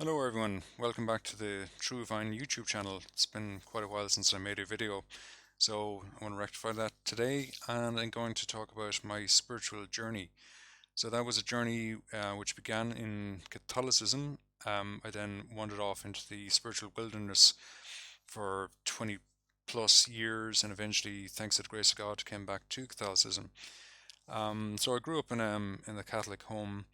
Hello everyone, welcome back to the True Vine YouTube channel. It's been quite a while since I made a video, so I want to rectify that today, and I'm going to talk about my spiritual journey. So that was a journey which began in Catholicism. I then wandered off into the spiritual wilderness for 20 plus years, and eventually, thanks to the grace of God, came back to Catholicism. So I grew up in a Catholic home.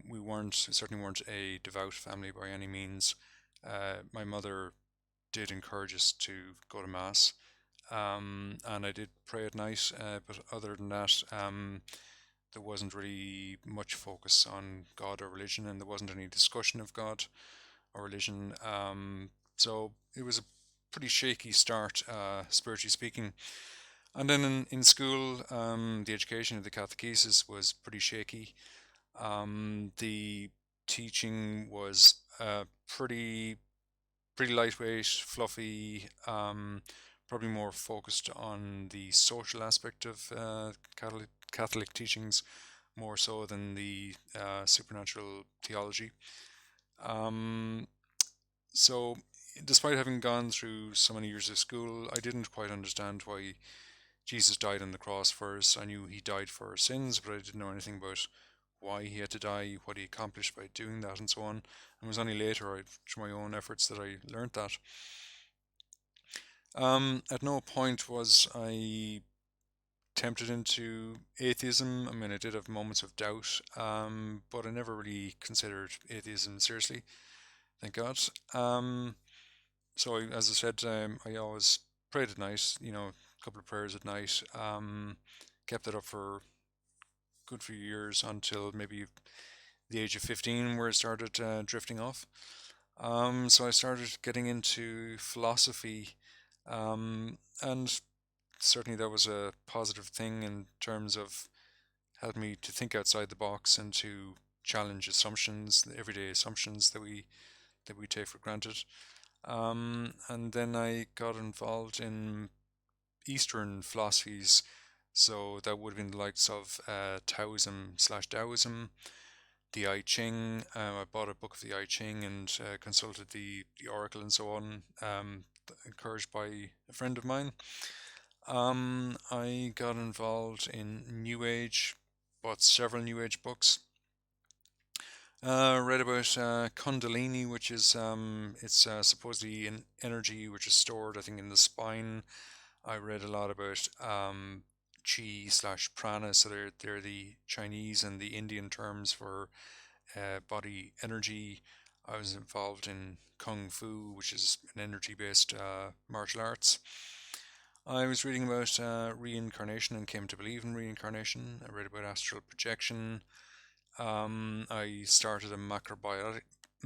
We certainly weren't a devout family by any means. My mother did encourage us to go to mass, and I did pray at night. But other than that, there wasn't really much focus on God or religion, and there wasn't any discussion of God or religion. So it was a pretty shaky start, spiritually speaking. And then in school, the education of the catechesis was pretty shaky. The teaching was pretty lightweight, fluffy, probably more focused on the social aspect of Catholic teachings more so than the supernatural theology. Um, so, despite having gone through so many years of school, I didn't quite understand why Jesus died on the cross for us. I knew he died for our sins, but I didn't know anything about why he had to die, what he accomplished by doing that, and so on. And it was only later, through my own efforts, that I learnt that. At no point was I tempted into atheism. I mean, I did have moments of doubt, but I never really considered atheism seriously, thank God. Um, as I said, I always prayed at night, a couple of prayers at night. Kept it up for a good few years until maybe the age of 15, where it started drifting off. So I started getting into philosophy, and certainly that was a positive thing in terms of helping me to think outside the box and to challenge assumptions, the everyday assumptions that we take for granted. And then I got involved in Eastern philosophies, so that would have been the likes of Taoism/Taoism, the I Ching. I bought a book of the I Ching and consulted the Oracle and so on, encouraged by a friend of mine. I got involved in New Age, bought several New Age books. Read about Kundalini, which is it's supposedly an energy which is stored, I think, in the spine. I read a lot about chi/slash prana, so they're the Chinese and the Indian terms for body energy. I was involved in Kung Fu, which is an energy based martial arts. I was reading about reincarnation and came to believe in reincarnation. I read about astral projection. I started a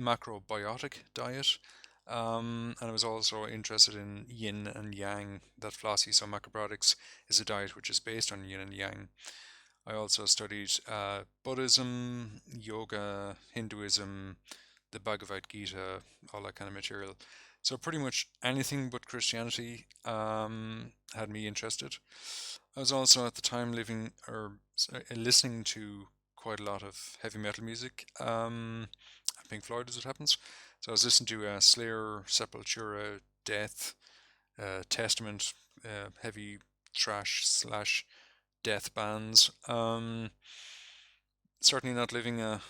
macrobiotic diet. And I was also interested in yin and yang, that philosophy. So macrobiotics is a diet which is based on yin and yang. I also studied Buddhism, yoga, Hinduism, the Bhagavad Gita, all that kind of material. So pretty much anything but Christianity had me interested. I was also at the time listening to quite a lot of heavy metal music, Pink Floyd as it happens. So I was listening to Slayer, Sepultura, Death, Testament, heavy thrash/slash death bands. Certainly not living a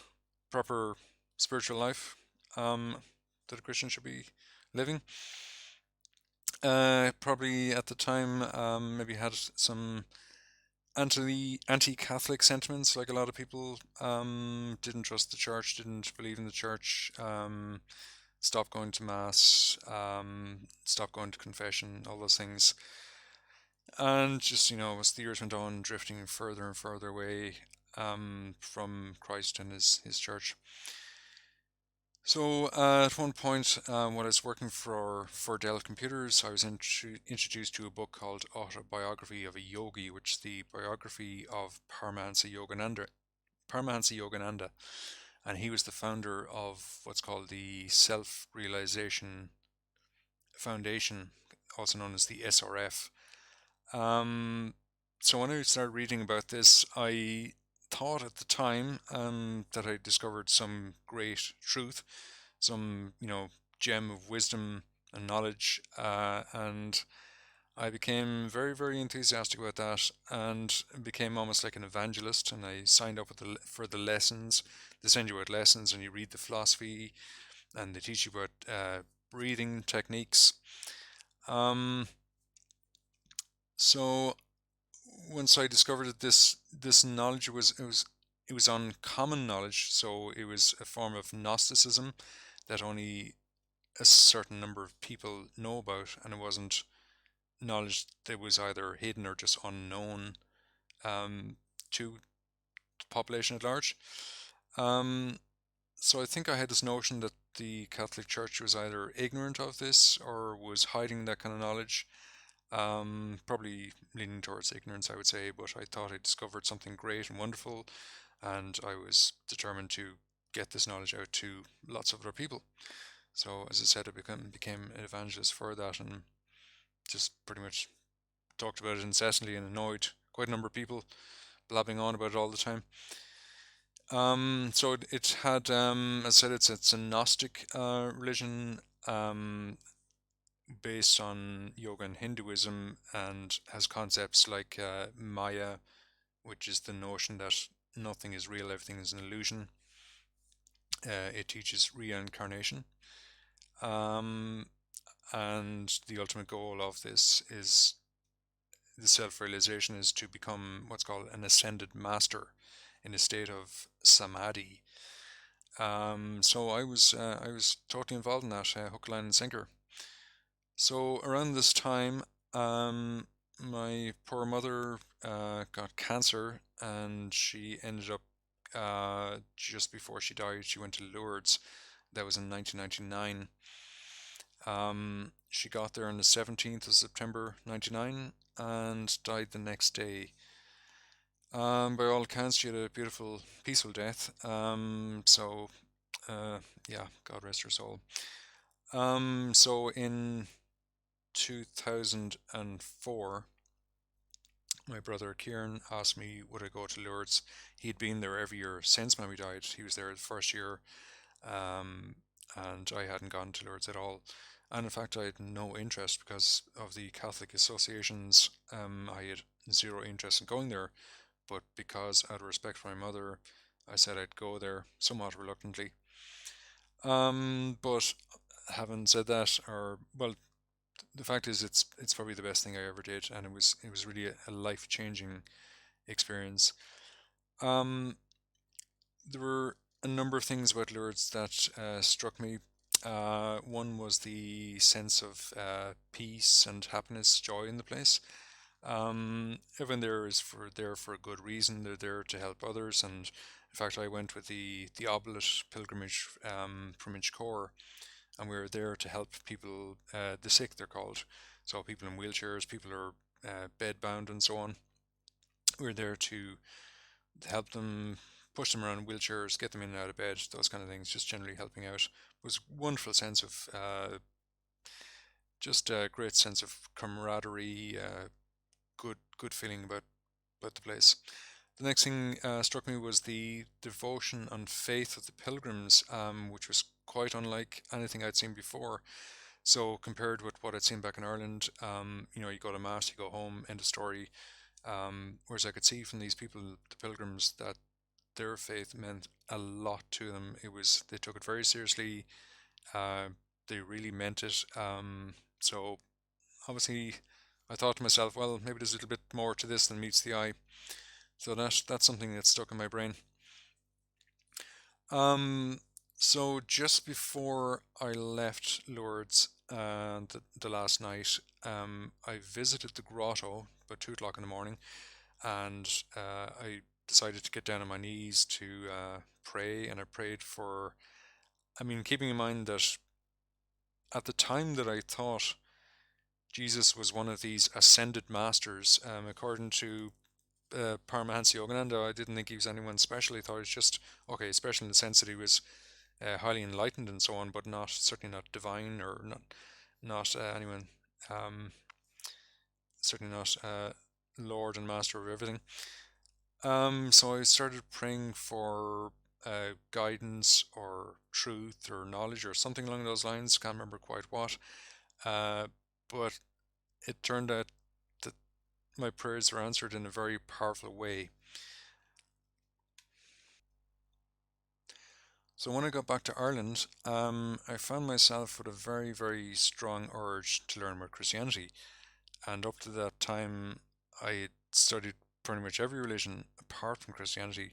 proper spiritual life that a Christian should be living. Probably at the time, maybe had some anti-Catholic sentiments, like a lot of people. Didn't trust the church, didn't believe in the church. Stopped going to mass. Stopped going to confession. All those things. And just, as the years went on, drifting further and further away from Christ and his church. So at one point, when I was working for Dell Computers, I was introduced to a book called Autobiography of a Yogi, which is the biography of Paramahansa Yogananda, and he was the founder of what's called the Self-Realization Foundation, also known as the SRF. So when I started reading about this, I thought at the time that I discovered some great truth. some gem of wisdom and knowledge, and I became very, very enthusiastic about that, and became almost like an evangelist. And I signed up for the lessons. They send you out lessons, and you read the philosophy, and they teach you about breathing techniques. Um, so once I discovered that this knowledge was uncommon knowledge, so it was a form of Gnosticism that only a certain number of people know about, and it wasn't knowledge that was either hidden or just unknown um, to the population at large. Um, so I think I had this notion that the Catholic Church was either ignorant of this or was hiding that kind of knowledge. Probably leaning towards ignorance, I would say, but I thought I discovered something great and wonderful, and I was determined to get this knowledge out to lots of other people. So, as I said, I became an evangelist for that, and just pretty much talked about it incessantly and annoyed quite a number of people, blabbing on about it all the time. So it had, as I said, it's a Gnostic religion, based on yoga and Hinduism, and has concepts like Maya, which is the notion that nothing is real, everything is an illusion. It teaches reincarnation. Um, and the ultimate goal of this is the self-realization is to become what's called an ascended master in a state of samadhi. So I was totally involved in that, hook, line, and sinker. So around this time, my poor mother got cancer, and she ended up, just before she died, she went to Lourdes. That was in 1999. She got there on the 17th of September 99 and died the next day. By all accounts, she had a beautiful, peaceful death. Uh, yeah, God rest her soul. So in 2004, my brother Kieran asked me would I go to Lourdes. He'd been there every year since Mammy died. He was there the first year, um, and I hadn't gone to Lourdes at all. And in fact, I had no interest because of the Catholic associations. I had zero interest in going there, but because out of respect for my mother, I said I'd go there somewhat reluctantly. But having said that, or well, the fact is, it's probably the best thing I ever did, and it was really a life changing experience. Um, there were a number of things about Lourdes that struck me. One was the sense of peace and happiness, joy in the place. Everyone there is there for a good reason. They're there to help others, and in fact, I went with the Oblate pilgrimage from Inchcore, and we were there to help people, the sick, they're called. So people in wheelchairs, people who are bedbound, and so on. We were there to help them, push them around in wheelchairs, get them in and out of bed, those kind of things. Just generally helping out. It was a wonderful sense of just a great sense of camaraderie, good feeling about the place. The next thing struck me was the devotion and faith of the pilgrims, which was quite unlike anything I'd seen before. So compared with what I'd seen back in Ireland, you go to mass, you go home, end of story. Whereas I could see from these people, the pilgrims, that their faith meant a lot to them. They took it very seriously. Uh, they really meant it. So obviously, I thought to myself, well, maybe there's a little bit more to this than meets the eye. So that's something that's stuck in my brain. Um, so just before I left Lourdes, the last night, I visited the grotto about 2 o'clock in the morning, and I decided to get down on my knees to pray, and I prayed for. I mean, keeping in mind that at the time that I thought Jesus was one of these ascended masters, according to Paramahansa Yogananda, I didn't think he was anyone special. I thought he was just okay, special in the sense that he was highly enlightened and so on, but not certainly not divine, or not anyone, um, certainly not Lord and Master of everything. So I started praying for guidance or truth or knowledge or something along those lines. Can't remember quite what. Uh, but it turned out that my prayers were answered in a very powerful way. So when I got back to Ireland, I found myself with a very, very strong urge to learn about Christianity. And up to that time, I had studied pretty much every religion apart from Christianity,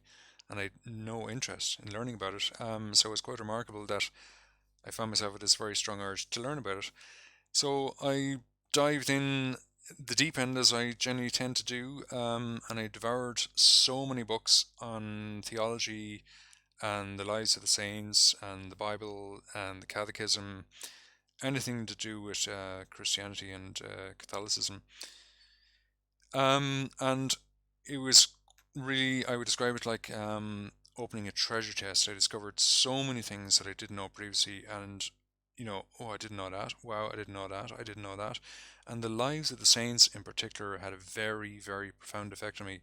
and I had no interest in learning about it. So it was quite remarkable that I found myself with this very strong urge to learn about it. So I dived in the deep end, as I generally tend to do, and I devoured so many books on theology and the lives of the saints and the Bible and the Catechism, anything to do with Christianity and Catholicism. And it was really, I would describe it like opening a treasure chest. I discovered so many things that I didn't know previously, and oh, I didn't know that. Wow, I didn't know that. I didn't know that. And the lives of the saints in particular had a very, very profound effect on me.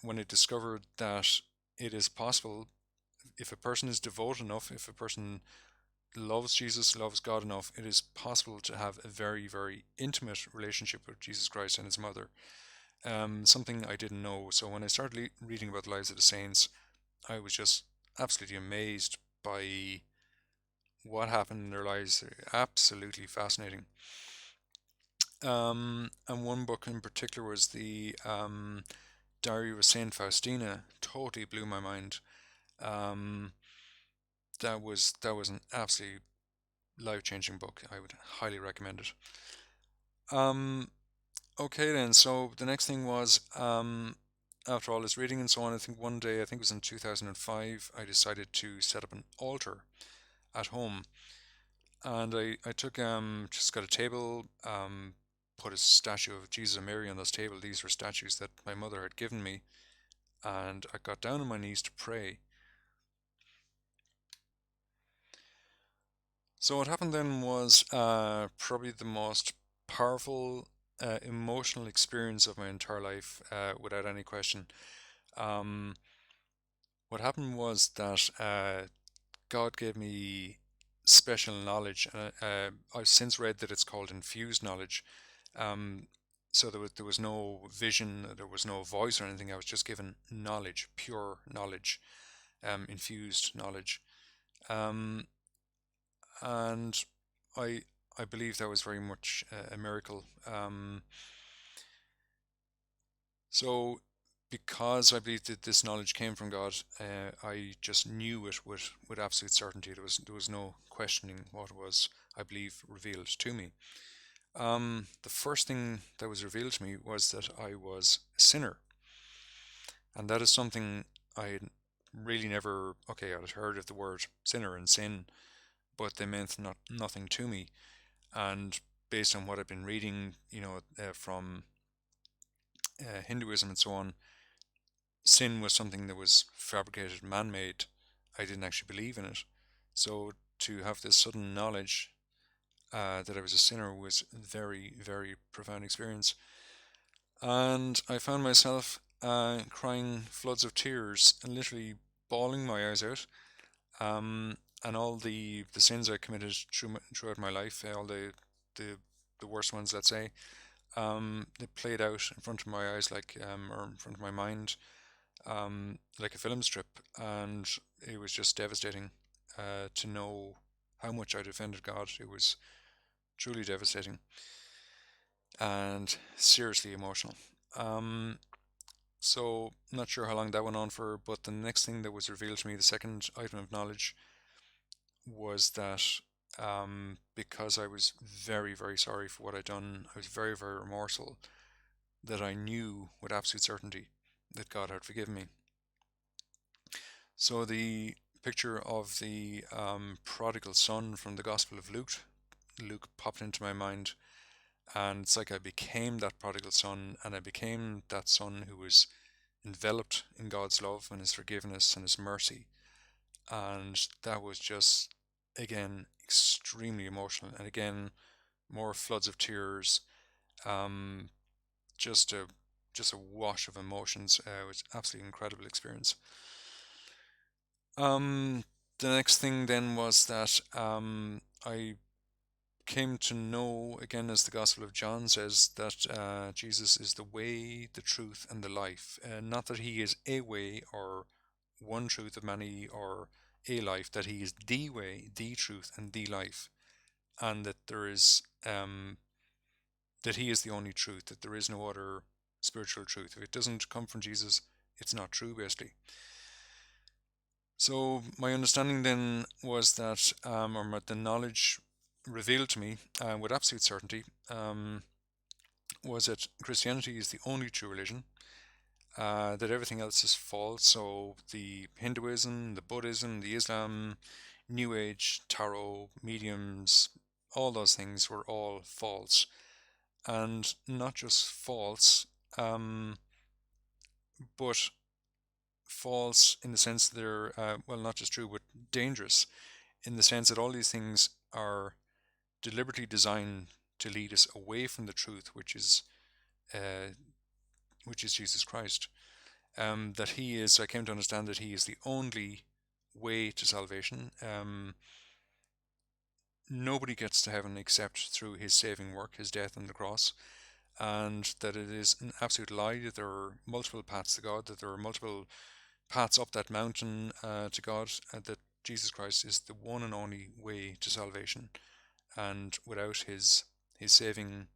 When I discovered that it is possible, if a person is devout enough, if a person loves Jesus, loves God enough, it is possible to have a very, very intimate relationship with Jesus Christ and his mother. Something I didn't know. So when I started reading about the lives of the saints, I was just absolutely amazed by what happened in their lives. Absolutely fascinating. And one book in particular was the Diary of Saint Faustina. Totally blew my mind. Um, that was an absolutely life-changing book. I would highly recommend it. Um, okay then. So the next thing was, after all this reading and so on, I think one day, I think it was in 2005, I decided to set up an altar at home, and I took just got a table, put a statue of Jesus and Mary on this table. These were statues that my mother had given me, and I got down on my knees to pray. So what happened then was probably the most powerful emotional experience of my entire life, without any question. Um, what happened was that God gave me special knowledge, and I've since read that it's called infused knowledge. Um, so there was no vision, there was no voice or anything. I was just given knowledge, pure knowledge, infused knowledge. Um, and I I believe that was very much a miracle. So because I believe that this knowledge came from God, I just knew it with absolute certainty. There was no questioning what was, I believe, revealed to me. The first thing that was revealed to me was that I was a sinner, and that is something I had really never. Okay, I had heard of the word sinner and sin, but they meant nothing to me. And based on what I've been reading, from Hinduism and so on, sin was something that was fabricated, man-made. I didn't actually believe in it. So to have this sudden knowledge that I was a sinner was a very, very profound experience. And I found myself crying floods of tears and literally bawling my eyes out. And all the sins I committed throughout my life, all the the worst ones, let's say, they played out in front of my eyes, or in front of my mind, like a film strip, and it was just devastating to know how much I'd offended God. It was truly devastating and seriously emotional. Um, so, not sure how long that went on for, but the next thing that was revealed to me, the second item of knowledge, was that because I was very, very sorry for what I'd done, I was very, very remorseful, that I knew with absolute certainty that God had forgiven me. So the picture of the prodigal son from the Gospel of Luke popped into my mind, and it's like I became that prodigal son, and I became that son who was enveloped in God's love and His forgiveness and His mercy, and that was just, again, extremely emotional, and again, more floods of tears, um, just a just a wash of emotions. It was an absolutely incredible experience. Um, the next thing then was that I came to know, again, as the Gospel of John says, that Jesus is the way, the truth, and the life. Not that he is a way or one truth of many or a life, that he is the way, the truth, and the life, and that there is that he is the only truth, that there is no other spiritual truth. If it doesn't come from Jesus, it's not true, basically. So my understanding then was that, the knowledge revealed to me with absolute certainty, was that Christianity is the only true religion, that everything else is false. So the Hinduism, the Buddhism, the Islam, New Age, tarot, mediums, all those things were all false. And not just false, um, but false in the sense that they're, well, not just true, but dangerous, in the sense that all these things are deliberately designed to lead us away from the truth, uh, which is Jesus Christ. That he is, I came to understand that he is the only way to salvation. Nobody gets to heaven except through his saving work, his death on the cross, and that it is an absolute lie that there are multiple paths to God, that there are multiple paths up that mountain to God, that Jesus Christ is the one and only way to salvation, and without his saving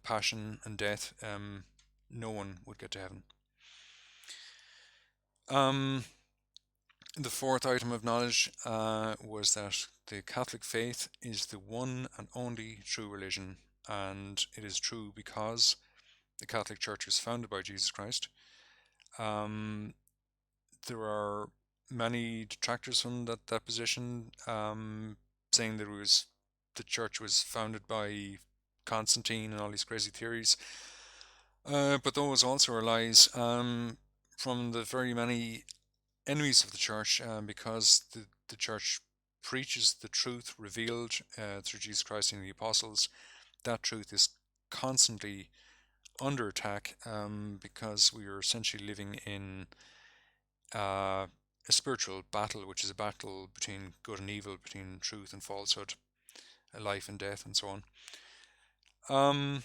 passion and death, no one would get to heaven. Um, the fourth item of knowledge was that the Catholic faith is the one and only true religion, and it is true because the Catholic Church was founded by Jesus Christ. Um, there are many detractors from that position, saying that the church was founded by Constantine and all these crazy theories. But those also are lies, from the very many enemies of the church, because the church preaches the truth revealed through Jesus Christ and the apostles. That truth is constantly under attack, because we are essentially living in a spiritual battle, which is a battle between good and evil, between truth and falsehood, life and death, and so on. Um,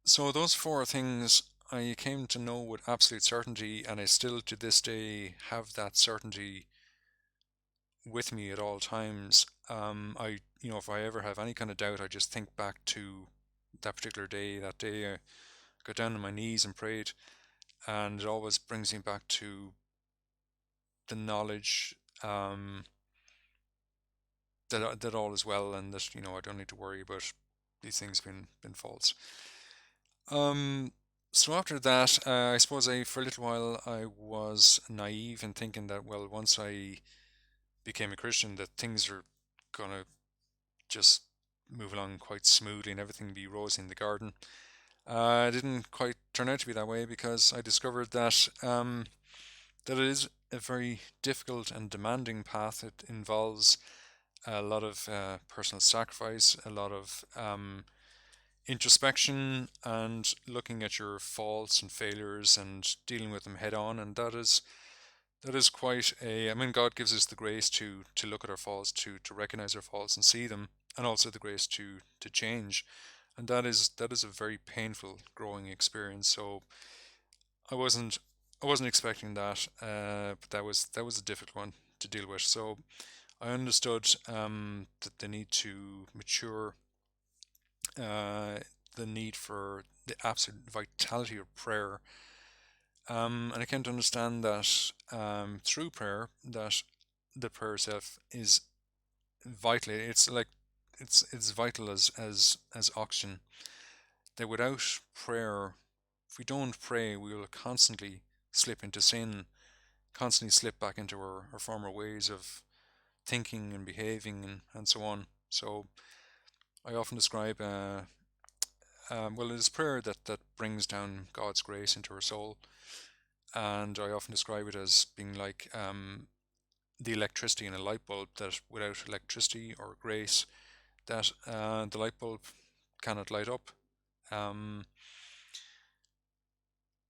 so those four things I came to know with absolute certainty, and I still to this day have that certainty with me at all times. If I ever have any kind of doubt, I just think back to that particular day. That day, I got down on my knees and prayed, and it always brings me back to the knowledge, that all is well, and that I don't need to worry about these things being false. So after that, I suppose for a little while I was naive in thinking that, well, once I became a Christian, that things are gonna just move along quite smoothly and everything be rosy in the garden. It didn't quite turn out to be that way, because I discovered that it is a very difficult and demanding path. It involves a lot of personal sacrifice, a lot of introspection, and looking at your faults and failures and dealing with them head on. And that is quite a. I mean, God gives us the grace to look at our faults, to recognize our faults and see them, and also the grace to change. And that is a very painful growing experience. So I wasn't I wasn't expecting that, but that was a difficult one to deal with. So I understood that the need to mature, uh, the need for the absolute vitality of prayer, and I came to understand that, through prayer, that the prayer itself is vital. It's like it's vital as oxygen. That without prayer, if we don't pray, we will constantly slip into sin, constantly slip back into our former ways of thinking and behaving, and so on. So I often describe, well, it is prayer that brings down God's grace into our soul, and I often describe it as being like, the electricity in a light bulb, that without electricity or grace, that the light bulb cannot light up. Um,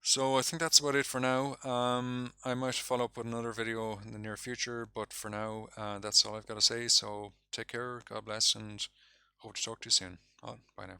So I think that's about it for now. I might follow up with another video in the near future, but for now, that's all I've got to say. So take care, God bless, and hope to talk to you soon. Bye now.